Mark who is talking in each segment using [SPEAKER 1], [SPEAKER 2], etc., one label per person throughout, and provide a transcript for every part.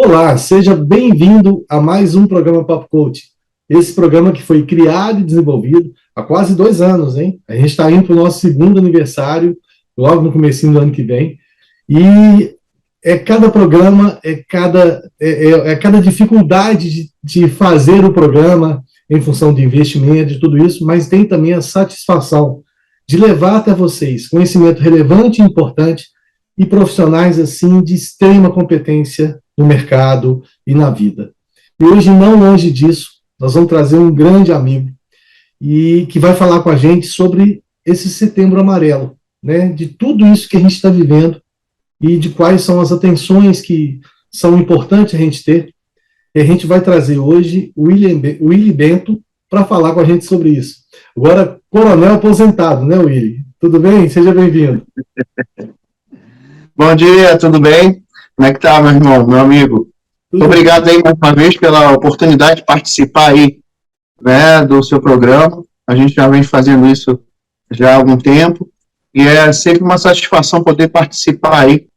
[SPEAKER 1] Olá, seja bem-vindo a mais um programa Papo Coach. Esse programa que foi criado e desenvolvido há quase 2 anos, hein? A gente está indo para o nosso segundo aniversário, logo no comecinho do ano que vem. E é cada programa, é cada dificuldade de fazer o programa em função de investimento, de tudo isso, mas tem também a satisfação de levar até vocês conhecimento relevante e importante e profissionais assim de extrema competência no mercado e na vida. E hoje, não longe disso, nós vamos trazer um grande amigo e que vai falar com a gente sobre esse Setembro Amarelo, né? De tudo isso que a gente está vivendo e de quais são as atenções que são importantes a gente ter. E a gente vai trazer hoje o Willy Bento para falar com a gente sobre isso. Agora, coronel aposentado, né, Willy? Tudo bem? Seja bem-vindo.
[SPEAKER 2] Bom dia, tudo bem? Como é que tá, meu irmão, meu amigo? Muito obrigado aí mais uma vez pela oportunidade de participar aí, né, do seu programa. A gente já vem fazendo isso já há algum tempo e é sempre uma satisfação poder participar aí,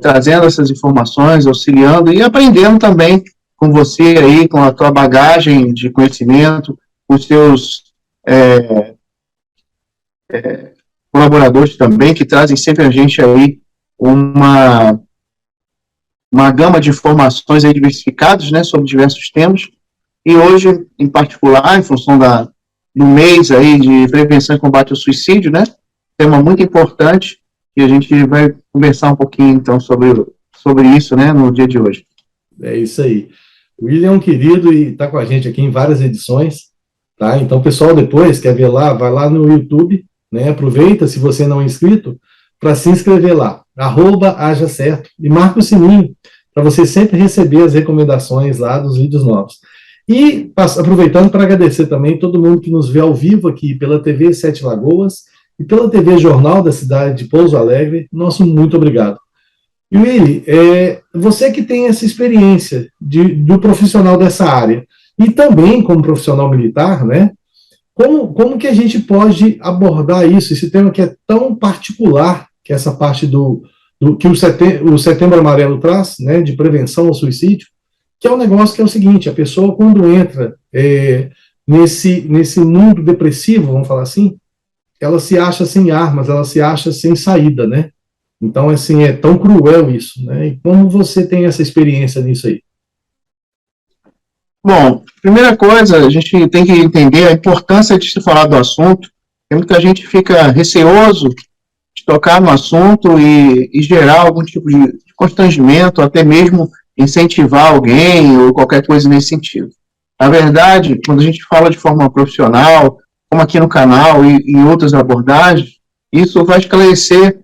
[SPEAKER 2] trazendo essas informações, auxiliando e aprendendo também com você aí, com a tua bagagem de conhecimento, com os seus colaboradores também, que trazem sempre a gente aí uma gama de informações aí diversificadas, né, sobre diversos temas, e hoje, em particular, em função do mês aí de prevenção e combate ao suicídio, né, tema muito importante, e a gente vai conversar um pouquinho, então, sobre isso, né, no dia de hoje.
[SPEAKER 1] É isso aí. O William é um querido e está com a gente aqui em várias edições, tá? Então, pessoal, depois, quer ver lá, vai lá no YouTube, né, aproveita, se você não é inscrito, para se inscrever lá, @hajacerto, e marca o sininho, para você sempre receber as recomendações lá dos vídeos novos. E aproveitando para agradecer também todo mundo que nos vê ao vivo aqui pela TV Sete Lagoas e pela TV Jornal da cidade de Pouso Alegre, nosso muito obrigado. E Willy, você que tem essa experiência do profissional dessa área, e também como profissional militar, né? Como que a gente pode abordar isso, esse tema que é tão particular, que é essa parte que o Setembro Amarelo traz, né, de prevenção ao suicídio, que é um negócio que é o seguinte: a pessoa, quando entra nesse mundo depressivo, vamos falar assim, ela se acha sem armas, ela se acha sem saída, né? Então, assim, é tão cruel isso, né? E como você tem essa experiência nisso aí?
[SPEAKER 2] Bom, primeira coisa, a gente tem que entender a importância de se falar do assunto. Tem muita gente que fica receoso de tocar no assunto e gerar algum tipo de constrangimento, até mesmo incentivar alguém ou qualquer coisa nesse sentido. Na verdade, quando a gente fala de forma profissional, como aqui no canal e outras abordagens, isso vai esclarecer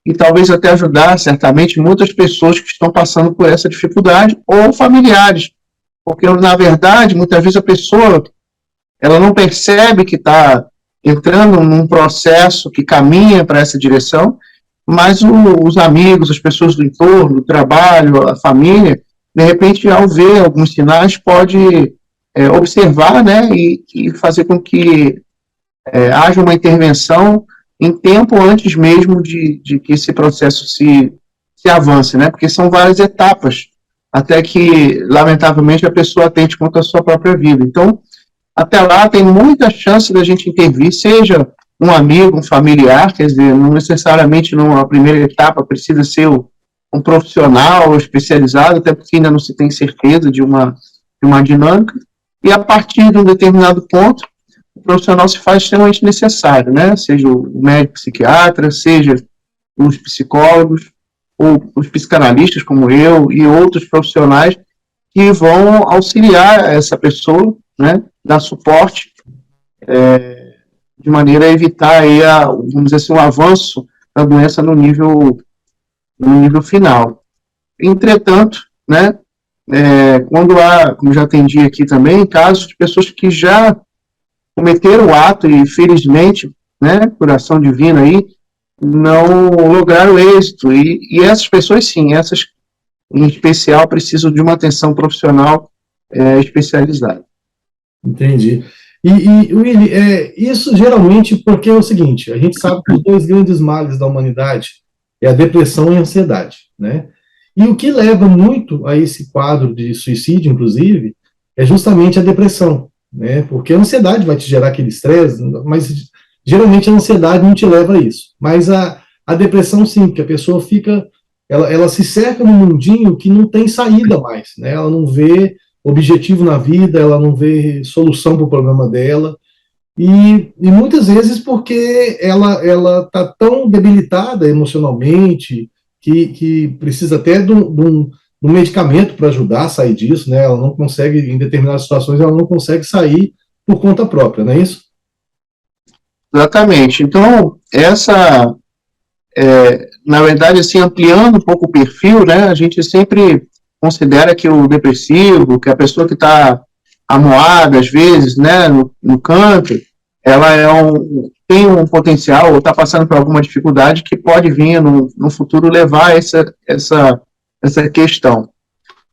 [SPEAKER 2] e talvez até ajudar, certamente, muitas pessoas que estão passando por essa dificuldade ou familiares. Porque, na verdade, muitas vezes a pessoa ela não percebe que está entrando num processo que caminha para essa direção, mas os amigos, as pessoas do entorno, do trabalho, a família, de repente, ao ver alguns sinais, pode observar, né, e fazer com que haja uma intervenção em tempo antes mesmo de que esse processo se avance, né, porque são várias etapas até que, lamentavelmente, a pessoa atente contra a sua própria vida. Então, até lá tem muita chance da gente intervir, seja um amigo, um familiar, quer dizer, não necessariamente numa primeira etapa precisa ser um profissional especializado, até porque ainda não se tem certeza de uma dinâmica, e a partir de um determinado ponto, o profissional se faz extremamente necessário, né? Seja o médico psiquiatra, seja os psicólogos, ou os psicanalistas como eu e outros profissionais que vão auxiliar essa pessoa, né, dar suporte de maneira a evitar aí vamos dizer assim, um avanço da doença no nível final. Entretanto, né, quando há, como já atendi aqui também, casos de pessoas que já cometeram o ato e, felizmente, né, por ação divina aí, não lograram êxito, e essas pessoas sim, essas em especial precisam de uma atenção profissional especializada.
[SPEAKER 1] Entendi. Willy, isso geralmente porque é o seguinte: a gente sabe que os dois grandes males da humanidade é a depressão e a ansiedade, né? E o que leva muito a esse quadro de suicídio, inclusive, é justamente a depressão, né? Porque a ansiedade vai te gerar aquele estresse, mas geralmente a ansiedade não te leva a isso. Mas a depressão, sim, que a pessoa fica, ela se cerca num mundinho que não tem saída mais, né? Ela não vê objetivo na vida, ela não vê solução para o problema dela, e muitas vezes porque ela está tão debilitada emocionalmente que precisa até de um medicamento para ajudar a sair disso, né? Ela não consegue, em determinadas situações, ela não consegue sair por conta própria, não é isso?
[SPEAKER 2] Exatamente. Então, na verdade, assim, ampliando um pouco o perfil, né, a gente sempre considera que o depressivo, que a pessoa que está amuada, às vezes, né, no canto, ela tem um potencial, ou está passando por alguma dificuldade que pode vir no futuro levar a essa questão.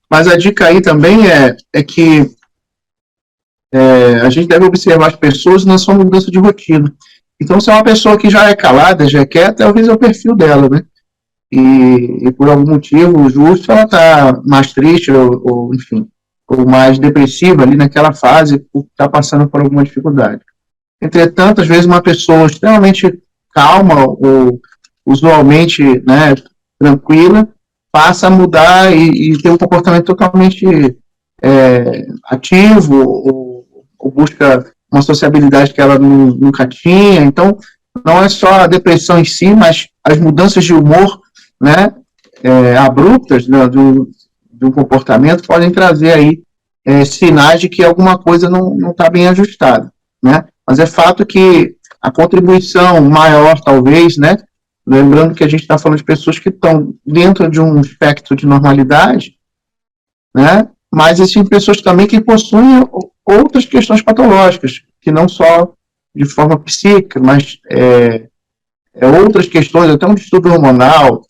[SPEAKER 2] Mas a dica aí também é que a gente deve observar as pessoas na sua mudança de rotina. Então, se é uma pessoa que já é calada, já é quieta, talvez é o perfil dela, né? E por algum motivo justo ela está mais triste enfim, ou mais depressiva ali naquela fase, por estar passando por alguma dificuldade. Entretanto, às vezes uma pessoa extremamente calma ou usualmente, né, tranquila, passa a mudar e ter um comportamento totalmente ativo ou busca uma sociabilidade que ela nunca tinha. Então, não é só a depressão em si, mas as mudanças de humor, né, abruptas, né, de um comportamento podem trazer aí sinais de que alguma coisa não está bem ajustada, né? Mas é fato que a contribuição maior, talvez, né, lembrando que a gente está falando de pessoas que estão dentro de um espectro de normalidade, né, mas existem pessoas também que possuem outras questões patológicas, que não só de forma psíquica, mas outras questões, até um distúrbio hormonal,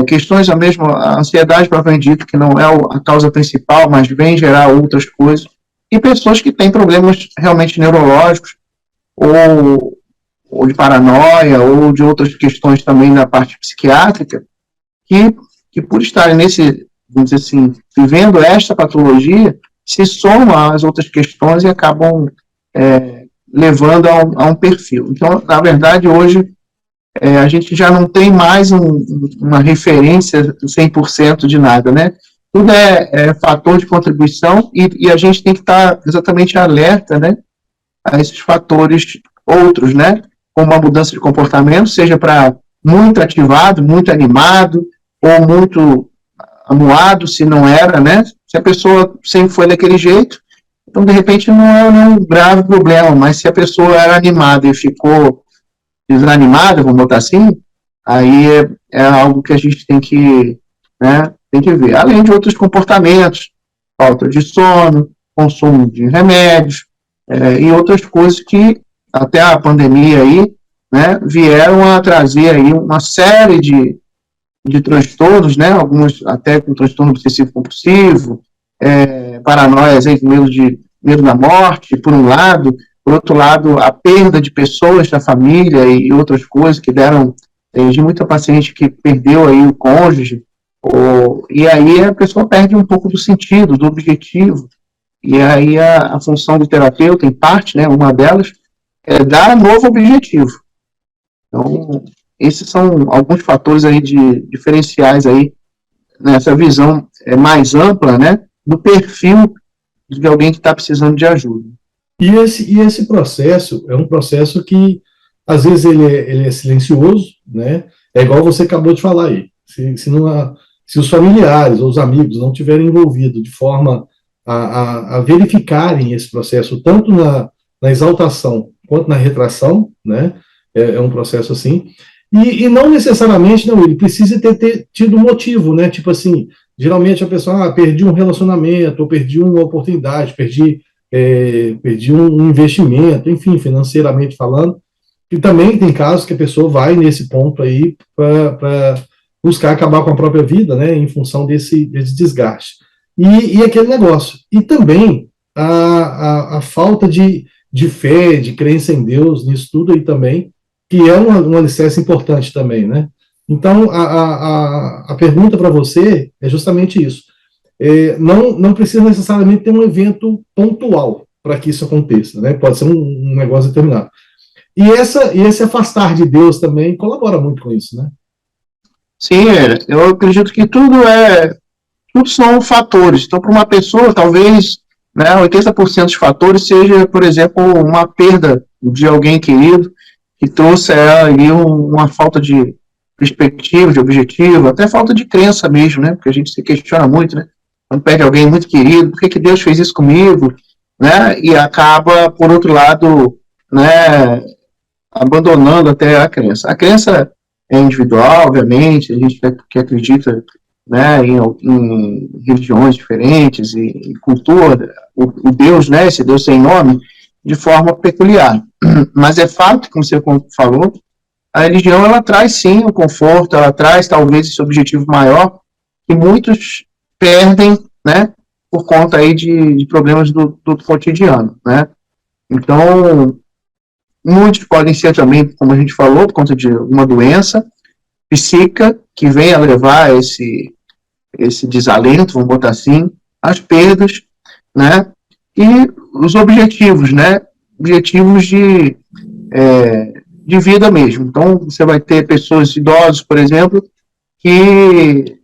[SPEAKER 2] questões mesmo, a ansiedade propriamente dita, que não é a causa principal, mas vem gerar outras coisas, e pessoas que têm problemas realmente neurológicos, ou de paranoia, ou de outras questões também na parte psiquiátrica, que por estarem vamos dizer assim, vivendo esta patologia, se somam às outras questões e acabam levando a um perfil. Então, na verdade, hoje, a gente já não tem mais uma referência 100% de nada, né? Tudo é fator de contribuição e a gente tem que estar exatamente alerta, né, a esses fatores outros, né? Como a mudança de comportamento, seja para muito ativado, muito animado, ou muito amuado, se não era, né? Se a pessoa sempre foi daquele jeito, então, de repente, não é um grave problema, mas se a pessoa era animada e ficou desanimada, vamos botar assim, aí é algo que a gente tem que ver. Além de outros comportamentos, falta de sono, consumo de remédios, e outras coisas que até a pandemia aí, né, vieram a trazer aí uma série de transtornos, né, alguns até com transtorno obsessivo compulsivo, paranoias, medo da morte, por um lado, por outro lado, a perda de pessoas da família e outras coisas que deram de muita paciente que perdeu aí o cônjuge, e aí a pessoa perde um pouco do sentido, do objetivo, e aí a função do terapeuta, em parte, né, uma delas, é dar um novo objetivo. Então, esses são alguns fatores aí diferenciais aí nessa visão mais ampla, né, do perfil de alguém que está precisando de ajuda.
[SPEAKER 1] E esse processo é um processo que, às vezes, ele é silencioso, né? É igual você acabou de falar aí. Se os familiares ou os amigos não tiverem envolvidos de forma a verificarem esse processo, tanto na exaltação quanto na retração, né? É um processo assim. E não necessariamente, não, ele precisa ter tido motivo, né? Tipo assim, geralmente a pessoa, perdi um relacionamento, ou perdi uma oportunidade, perdi um investimento, enfim, financeiramente falando. E também tem casos que a pessoa vai nesse ponto aí para buscar acabar com a própria vida, né, em função desse desgaste. E aquele negócio. E também a falta de fé, de crença em Deus, nisso tudo aí também, que é um alicerce importante também, né? Então, a pergunta para você é justamente isso. Não precisa necessariamente ter um evento pontual para que isso aconteça, né? Pode ser um negócio determinado. E esse afastar de Deus também colabora muito com isso, né?
[SPEAKER 2] Sim, eu acredito que tudo são fatores. Então, para uma pessoa, talvez, né, 80% dos fatores seja, por exemplo, uma perda de alguém querido que trouxe a ela ali uma falta de perspectiva, de objetivo, até falta de crença mesmo, né? Porque a gente se questiona muito, né? Quando perde alguém muito querido, por que Deus fez isso comigo, né? E acaba, por outro lado, né, abandonando até a crença. A crença é individual, obviamente, a gente que acredita, né, em religiões diferentes e cultura, o Deus, né, esse Deus sem nome, de forma peculiar. Mas é fato, como você falou, a religião ela traz sim o conforto, ela traz talvez esse objetivo maior que muitos perdem, né, por conta aí de problemas do cotidiano, né. Então, muitos podem ser também, como a gente falou, por conta de uma doença psíquica que venha levar esse desalento, vamos botar assim, as perdas, né? E os objetivos, né? Objetivos de vida mesmo. Então, você vai ter pessoas idosas, por exemplo, que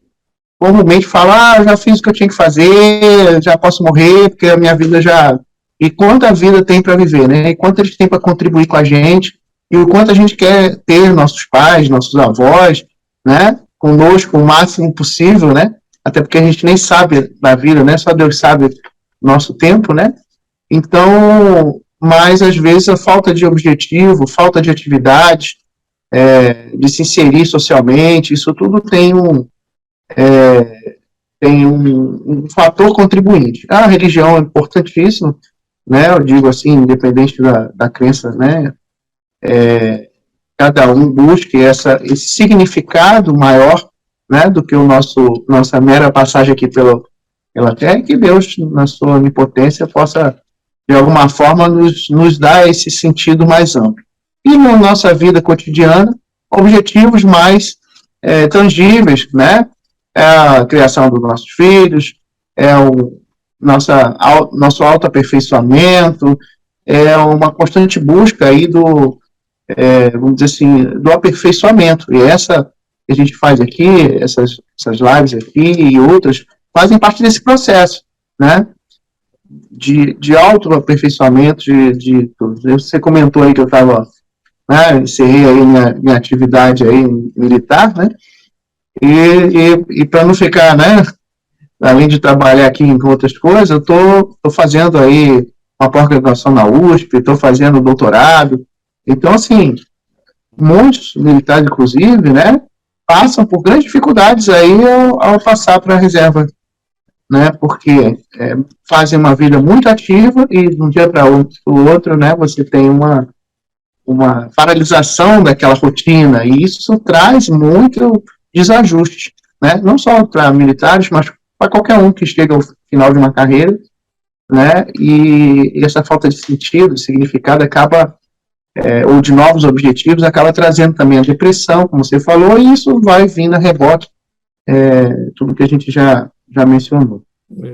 [SPEAKER 2] comumente falam, já fiz o que eu tinha que fazer, já posso morrer, porque a minha vida já... E quanto a vida tem para viver, né? E quanto eles têm para contribuir com a gente, e o quanto a gente quer ter nossos pais, nossos avós, né? Conosco o máximo possível, né? Até porque a gente nem sabe da vida, né? Só Deus sabe nosso tempo, né? Então, mas às vezes a falta de objetivo, falta de atividade, de se inserir socialmente, isso tudo tem um fator contribuinte. A religião é importantíssima, né? Eu digo assim, independente da crença, né? Cada um busque esse significado maior, né, do que nossa mera passagem aqui pela Terra, e que Deus, na sua onipotência, possa, de alguma forma, nos dar esse sentido mais amplo. E na nossa vida cotidiana, objetivos mais tangíveis, né, é a criação dos nossos filhos, é o nosso autoaperfeiçoamento, é uma constante busca aí vamos dizer assim, do aperfeiçoamento. E essa que a gente faz aqui, essas lives aqui e outras, fazem parte desse processo, né? De autoaperfeiçoamento, de tudo. Você comentou aí que eu estava, né, encerrei aí minha atividade aí militar, né? E para não ficar, né, além de trabalhar aqui em outras coisas, eu tô fazendo aí uma pós-graduação na USP, estou fazendo doutorado. Então, assim, muitos militares, inclusive, né, passam por grandes dificuldades aí ao passar para a reserva, né, porque fazem uma vida muito ativa e de um dia para o outro, né, você tem uma paralisação daquela rotina, e isso traz muito desajuste, né, não só para militares, mas para qualquer um que chega ao final de uma carreira, né, e essa falta de sentido, de significado acaba ou de novos objetivos, acaba trazendo também a depressão, como você falou, e isso vai vindo a rebote, tudo que a gente já mencionou.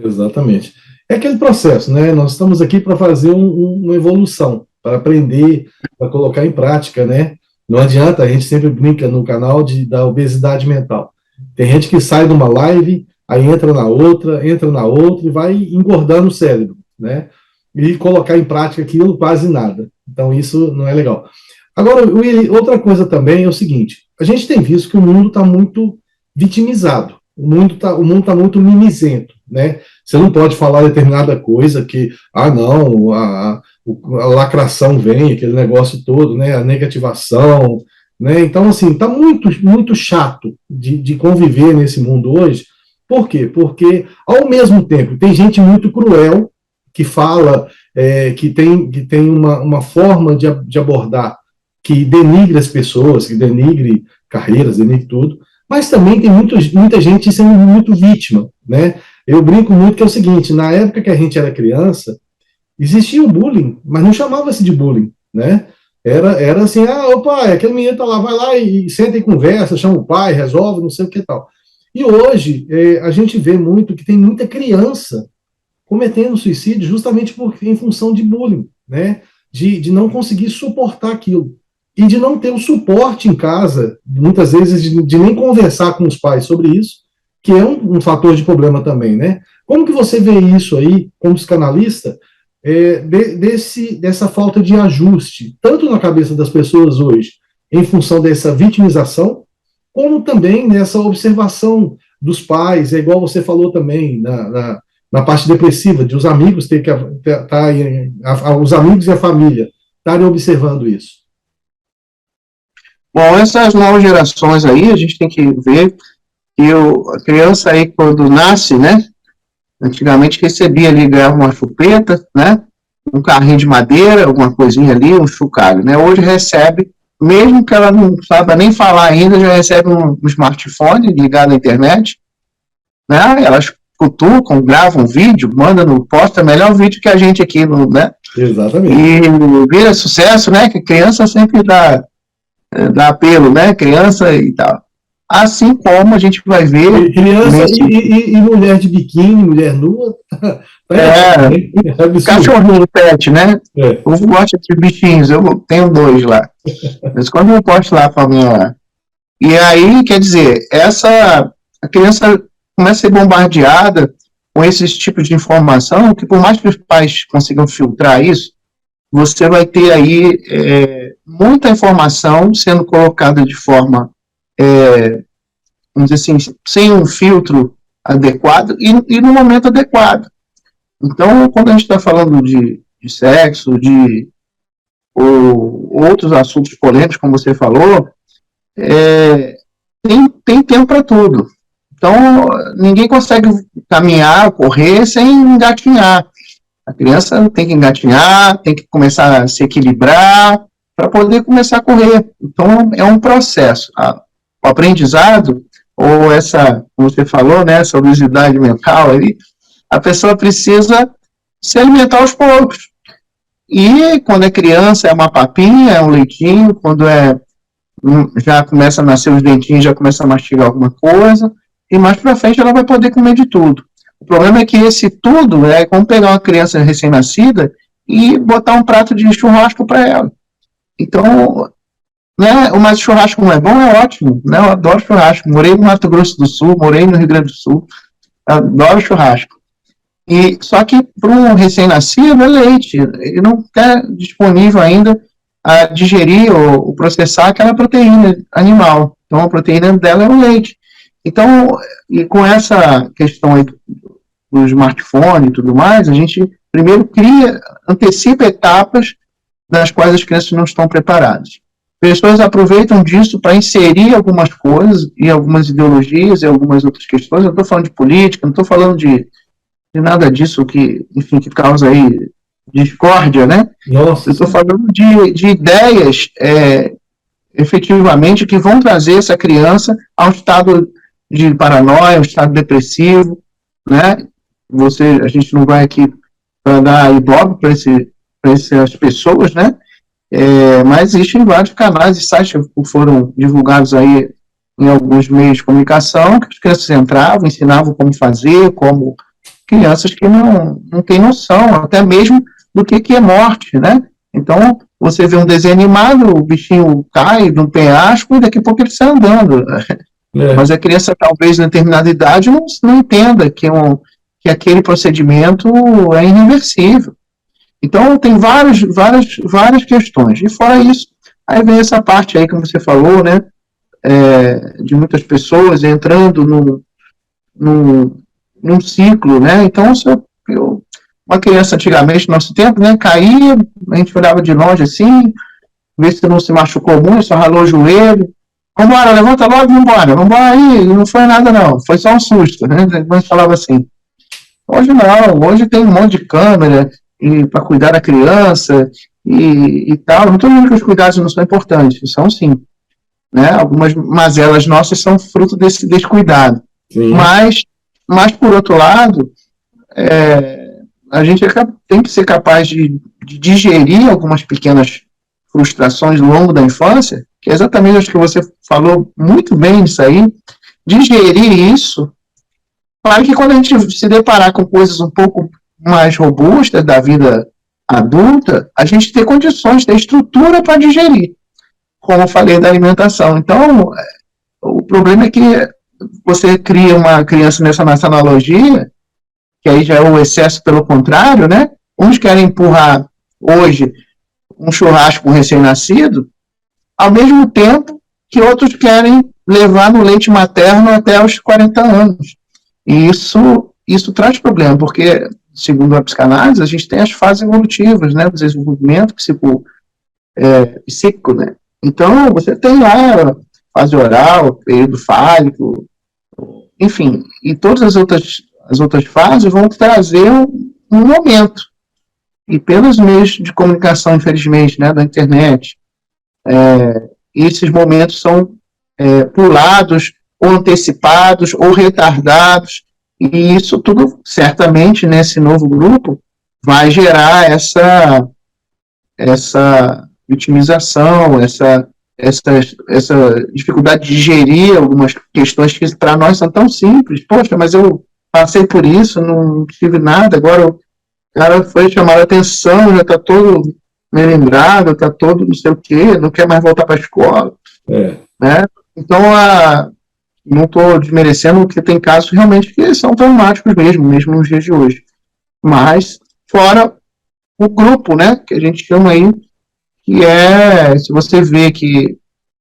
[SPEAKER 1] Exatamente. É aquele processo, né? Nós estamos aqui para fazer uma evolução, para aprender, para colocar em prática, né? Não adianta, a gente sempre brinca no canal da obesidade mental. Tem gente que sai de uma live, aí entra na outra e vai engordando o cérebro, né? E colocar em prática aquilo quase nada. Então isso não é legal. Agora, Willy, outra coisa também é o seguinte: a gente tem visto que o mundo está muito vitimizado, o mundo está muito mimizento, né? Você não pode falar determinada coisa que, não, a lacração vem, aquele negócio todo, né? A negativação, né? Então, assim, está muito, muito chato de conviver nesse mundo hoje. Por quê? Porque, ao mesmo tempo, tem gente muito cruel que fala, que tem uma forma de abordar que denigre as pessoas, que denigre carreiras, denigre tudo, mas também tem muita gente sendo muito vítima, né? Eu brinco muito que é o seguinte: na época que a gente era criança, existia o bullying, mas não chamava-se de bullying, né? Era assim, ô pai, aquele menino tá lá, vai lá e senta e conversa, chama o pai, resolve, não sei o que tal. E hoje, a gente vê muito que tem muita criança cometendo suicídio justamente em função de bullying, né? De não conseguir suportar aquilo. E de não ter o suporte em casa, muitas vezes de nem conversar com os pais sobre isso, que é um fator de problema também, né? Como que você vê isso aí, como psicanalista, dessa falta de ajuste, tanto na cabeça das pessoas hoje, em função dessa vitimização, como também nessa observação dos pais, é igual você falou também, na parte depressiva, de os amigos ter que os amigos e a família estarem observando isso.
[SPEAKER 2] Bom, essas novas gerações aí, a gente tem que ver que a criança aí, quando nasce, né, antigamente recebia ali, ganhava uma chupeta, né, um carrinho de madeira, alguma coisinha ali, um chocalho, né, hoje recebe, mesmo que ela não saiba nem falar ainda, já recebe um smartphone ligado à internet, né, elas cutucam, gravam um vídeo, posta melhor vídeo que a gente aqui, né,
[SPEAKER 1] Exatamente.
[SPEAKER 2] E vira sucesso, né, que criança sempre dá apelo, né, criança e tal. Assim como a gente vai ver...
[SPEAKER 1] Criança e mulher de biquíni, mulher nua.
[SPEAKER 2] Cachorrinho pet, né? Eu gosto de bichinhos, eu tenho 2 lá. Mas quando eu posto lá para minha... E aí, quer dizer, a criança começa a ser bombardeada com esses tipos de informação, que por mais que os pais consigam filtrar isso, você vai ter aí muita informação sendo colocada de forma, vamos dizer assim, sem um filtro adequado e no momento adequado. Então, quando a gente está falando de sexo, ou outros assuntos polêmicos, como você falou, tem tempo para tudo. Então, ninguém consegue caminhar, correr sem engatinhar. A criança tem que engatinhar, tem que começar a se equilibrar para poder começar a correr. Então, é um processo. O aprendizado, ou essa, como você falou, né, essa obesidade mental, aí, a pessoa precisa se alimentar aos poucos. E quando é criança, é uma papinha, é um leitinho, quando já começa a nascer os dentinhos, já começa a mastigar alguma coisa, e mais para frente ela vai poder comer de tudo. O problema é que esse tudo é como pegar uma criança recém-nascida e botar um prato de churrasco para ela. Então, né, mas churrasco não é bom, é ótimo, né, eu adoro churrasco. Morei no Mato Grosso do Sul, morei no Rio Grande do Sul, adoro churrasco. Só que para um recém-nascido é leite, ele não está disponível ainda a digerir ou processar aquela proteína animal. Então a proteína dela é o leite. Então, e com essa questão aí do smartphone e tudo mais, a gente primeiro antecipa etapas das quais as crianças não estão preparadas. Pessoas aproveitam disso para inserir algumas coisas, e algumas ideologias, e algumas outras questões. Eu não estou falando de política, não estou falando de nada disso que, enfim, que causa aí discórdia, né?
[SPEAKER 1] Nossa.
[SPEAKER 2] Eu estou falando de ideias efetivamente que vão trazer essa criança ao estado de paranoia, ao estado depressivo, né? A gente não vai aqui para dar ibope para essas pessoas, né? Mas existem vários canais e sites que foram divulgados aí em alguns meios de comunicação, que as crianças entravam, ensinavam como fazer, como crianças que não têm noção, até mesmo do que é morte, né? Então, você vê um desenho animado, o bichinho cai num penhasco e daqui a pouco ele sai andando. Mas a criança, talvez, em determinada idade, não entenda que aquele procedimento é irreversível. Então, tem várias questões. E fora isso, aí vem essa parte aí, como você falou, né? De muitas pessoas entrando num ciclo, né? Então, uma criança antigamente, no nosso tempo, né, caía, a gente olhava de longe assim, ver se não se machucou muito, só ralou o joelho. Vambora, levanta logo, vambora aí, não foi nada não, foi só um susto, né? A gente falava assim. Hoje não, hoje tem um monte de câmera para cuidar da criança e tal. Não estou dizendo que os cuidados não são importantes, são sim. Né? Algumas mazelas nossas são fruto desse descuidado. Sim. Mas, por outro lado, a gente tem que ser capaz de digerir algumas pequenas frustrações ao longo da infância, que é exatamente, acho que você falou muito bem disso aí, digerir isso. Claro que quando a gente se deparar com coisas um pouco mais robustas da vida adulta, a gente tem condições, tem estrutura para digerir, como eu falei da alimentação. Então, o problema é que você cria uma criança nessa analogia, que aí já é o excesso pelo contrário, né? Uns querem empurrar hoje um churrasco com um recém-nascido, ao mesmo tempo que outros querem levar no leite materno até os 40 anos. E isso traz problema, porque, segundo a psicanálise, a gente tem as fases evolutivas, né, do desenvolvimento psíquico, né? Então, você tem lá fase oral, período fálico, enfim, e todas as outras fases vão trazer um momento. E pelos meios de comunicação, infelizmente, né, da internet, esses momentos são pulados, ou antecipados, ou retardados, e isso tudo, certamente, nesse novo grupo, vai gerar essa vitimização, essa dificuldade de digerir algumas questões que para nós são tão simples. Poxa, mas eu passei por isso, não tive nada, agora o cara foi chamar a atenção, já está todo melindrado, está todo não sei o quê, não quer mais voltar para a escola. Né? Então, não estou desmerecendo, porque tem casos realmente que são traumáticos mesmo nos dias de hoje. Mas, fora o grupo, né, que a gente chama aí, que se você vê que,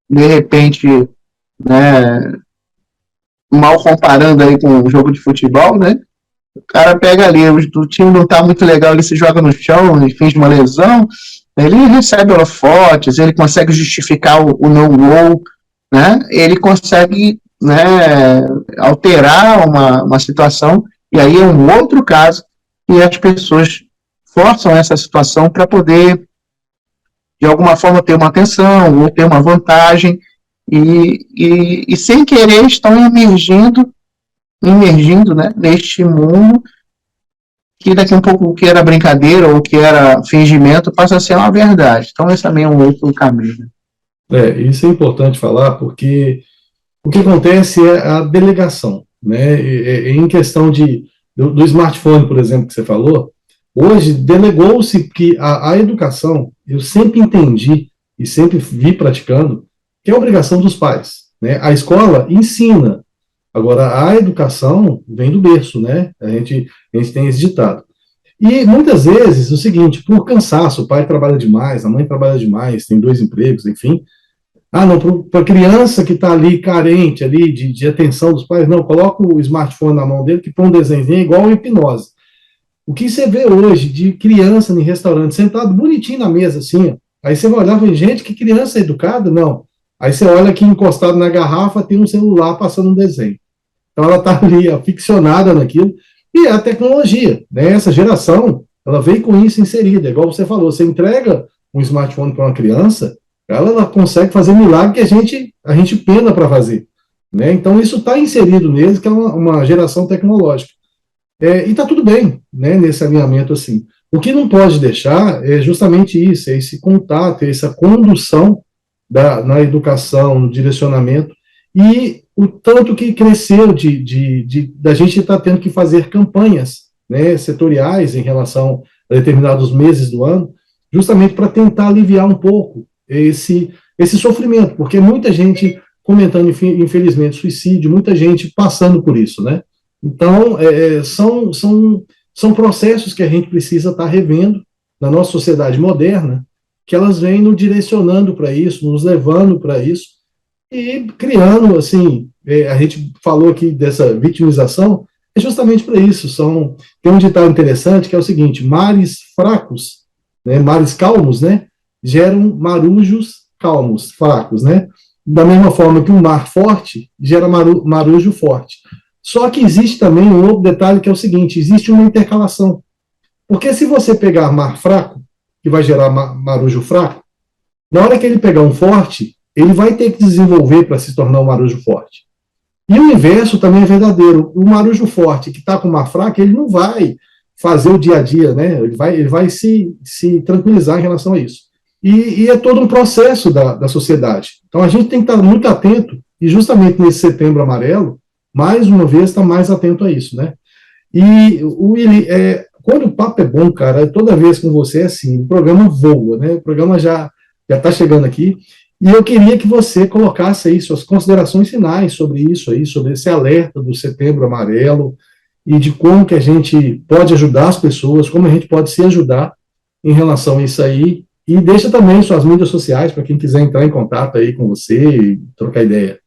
[SPEAKER 2] de repente, né, mal comparando aí com um jogo de futebol, né, o cara pega ali, o time não está muito legal, ele se joga no chão e finge uma lesão, ele recebe holofotes, ele consegue justificar o não gol, né, ele consegue, né, alterar uma situação, e aí é um outro caso, e as pessoas forçam essa situação para poder, de alguma forma, ter uma atenção, ou ter uma vantagem, e sem querer estão emergindo, né, neste mundo, que daqui a um pouco o que era brincadeira, ou o que era fingimento, passa a ser uma verdade. Então esse também é um outro caminho.
[SPEAKER 1] Isso é importante falar, porque o que acontece é a delegação, né? Em questão do smartphone, por exemplo, que você falou, hoje delegou-se que a educação, eu sempre entendi e sempre vi praticando, que é obrigação dos pais, né? A escola ensina, agora a educação vem do berço, né? A gente tem esse ditado. E muitas vezes o seguinte, por cansaço, o pai trabalha demais, a mãe trabalha demais, tem 2 empregos, enfim. Não, para a criança que está ali carente ali de atenção dos pais, não, coloca o smartphone na mão dele, que põe um desenho igual a hipnose. O que você vê hoje de criança em restaurante, sentado bonitinho na mesa, assim, ó, aí você vai olhar e fala, gente, que criança educada? Não. Aí você olha aqui encostado na garrafa, tem um celular passando um desenho. Então ela está ali aficionada naquilo, e é a tecnologia, né? Essa geração, ela veio com isso inserida, igual você falou, você entrega um smartphone para uma criança, ela consegue fazer milagre que a gente pena para fazer, né? Então isso está inserido neles, que é uma geração tecnológica. E está tudo bem, né, nesse alinhamento assim. O que não pode deixar é justamente isso, é esse contato, essa condução na educação, no direcionamento, e o tanto que cresceu da gente estar tendo que fazer campanhas, né, setoriais em relação a determinados meses do ano, justamente para tentar aliviar um pouco esse sofrimento, porque muita gente comentando, infelizmente, suicídio, muita gente passando por isso, né? Então, são processos que a gente precisa estar revendo na nossa sociedade moderna, que elas vêm nos direcionando para isso, nos levando para isso, e criando, assim, a gente falou aqui dessa vitimização, é justamente para isso. Tem um ditado interessante que é o seguinte, mares fracos, né, mares calmos, né, geram marujos calmos, fracos, né? Da mesma forma que um mar forte gera marujo forte. Só que existe também um outro detalhe que é o seguinte, existe uma intercalação. Porque se você pegar mar fraco, que vai gerar marujo fraco, na hora que ele pegar um forte, ele vai ter que desenvolver para se tornar um marujo forte. E o inverso também é verdadeiro. O marujo forte que está com mar fraco, ele não vai fazer o dia a dia, né? Ele vai se tranquilizar em relação a isso. e é todo um processo da sociedade. Então a gente tem que estar muito atento, e justamente nesse Setembro Amarelo, mais uma vez, estar mais atento a isso, né? E, Willy, quando o papo é bom, cara, toda vez com você é assim, o programa voa, né? O programa já está chegando aqui, e eu queria que você colocasse aí suas considerações finais sobre isso aí, sobre esse alerta do Setembro Amarelo, e de como que a gente pode ajudar as pessoas, como a gente pode se ajudar em relação a isso aí, e deixa também suas mídias sociais para quem quiser entrar em contato aí com você e trocar ideia.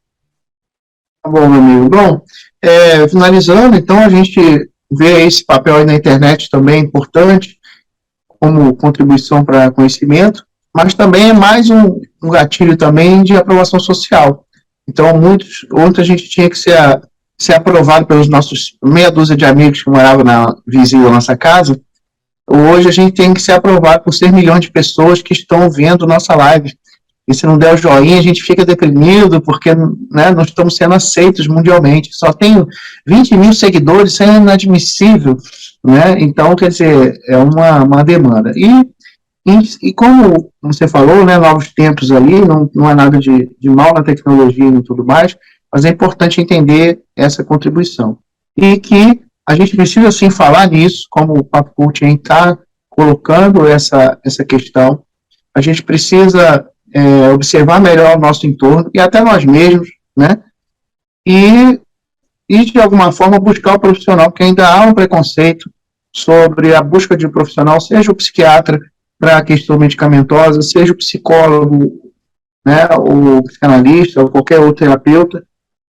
[SPEAKER 2] Tá bom, meu amigo. Bom, finalizando, então, a gente vê esse papel aí na internet também importante, como contribuição para conhecimento, mas também é mais um gatilho também de aprovação social. Então, ontem a gente tinha que ser aprovado pelos nossos meia dúzia de amigos que moravam na vizinha da nossa casa. Hoje a gente tem que ser aprovado por 6 milhões de pessoas que estão vendo nossa live. E se não der o joinha, a gente fica deprimido, porque, né, não estamos sendo aceitos mundialmente. Só tenho 20 mil seguidores, isso é inadmissível, né? Então, quer dizer, é uma demanda. E como você falou, né, novos tempos ali, não há nada de mal na tecnologia e tudo mais, mas é importante entender essa contribuição. E que a gente precisa, sim, falar nisso, como o Papo Coaching está colocando essa questão. A gente precisa observar melhor o nosso entorno e até nós mesmos, né? E de alguma forma, buscar o profissional, porque ainda há um preconceito sobre a busca de um profissional, seja o psiquiatra para a questão medicamentosa, seja o psicólogo, né, o psicanalista, ou qualquer outro terapeuta,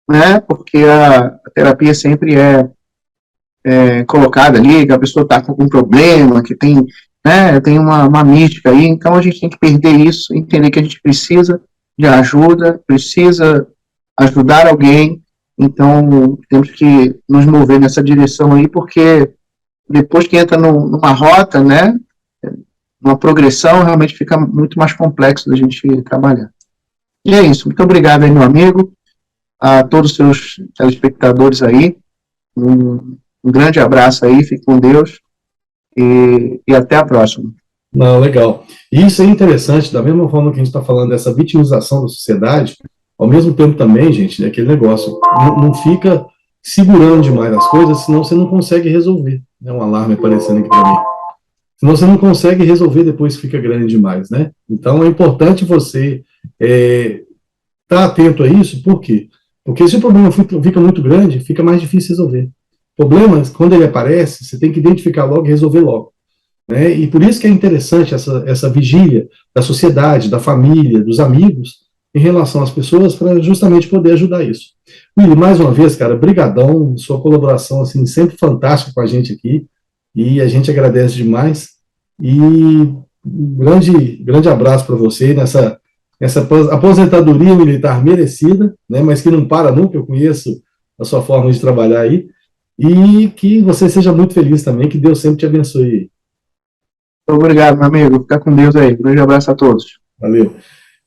[SPEAKER 2] né? Porque a terapia sempre é colocada ali, que a pessoa está com algum problema, que tem, né, tem uma mística aí, então a gente tem que perder isso, entender que a gente precisa de ajuda, precisa ajudar alguém, então temos que nos mover nessa direção aí, porque depois que entra numa rota, né, uma progressão, realmente fica muito mais complexo da gente trabalhar. E é isso, muito obrigado aí, meu amigo, a todos os seus telespectadores aí, um grande abraço aí, fique com Deus e até a próxima.
[SPEAKER 1] Não, legal. E isso é interessante, da mesma forma que a gente está falando dessa vitimização da sociedade, ao mesmo tempo também, gente, né, aquele negócio, não fica segurando demais as coisas, senão você não consegue resolver. Né, um alarme aparecendo aqui para mim. Senão você não consegue resolver depois que fica grande demais, né? Então é importante você estar atento a isso, por quê? Porque se o problema fica muito grande, fica mais difícil resolver. Problemas, quando ele aparece, você tem que identificar logo e resolver logo. Né? E por isso que é interessante essa vigília da sociedade, da família, dos amigos, em relação às pessoas, para justamente poder ajudar isso. Willy, mais uma vez, cara, brigadão, sua colaboração, assim, sempre fantástica com a gente aqui, e a gente agradece demais, e um grande abraço para você nessa aposentadoria militar merecida, né, mas que não para nunca, eu conheço a sua forma de trabalhar aí, e que você seja muito feliz também, que Deus sempre te abençoe.
[SPEAKER 2] Obrigado, meu amigo. Fica com Deus aí. Um grande abraço a todos.
[SPEAKER 1] Valeu.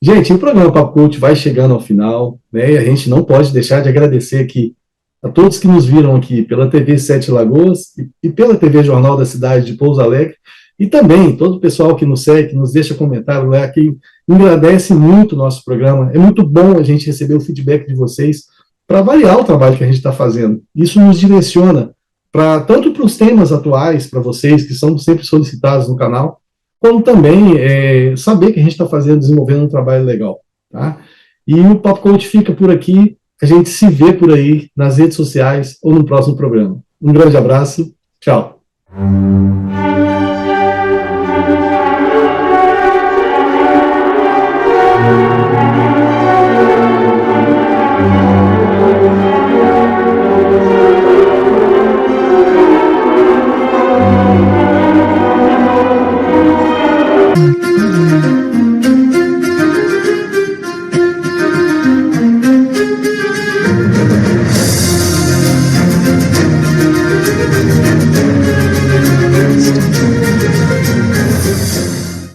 [SPEAKER 1] Gente, o programa Papo Coach vai chegando ao final, né? E a gente não pode deixar de agradecer aqui a todos que nos viram aqui pela TV Sete Lagoas e pela TV Jornal da Cidade de Pouso Alegre, e também todo o pessoal que nos segue, que nos deixa comentário lá, que agradece muito o nosso programa. É muito bom a gente receber o feedback de vocês para avaliar o trabalho que a gente está fazendo. Isso nos direciona tanto para os temas atuais, para vocês, que são sempre solicitados no canal, como também saber que a gente está desenvolvendo um trabalho legal. Tá? E o Papo Coach fica por aqui, a gente se vê por aí nas redes sociais ou no próximo programa. Um grande abraço, tchau.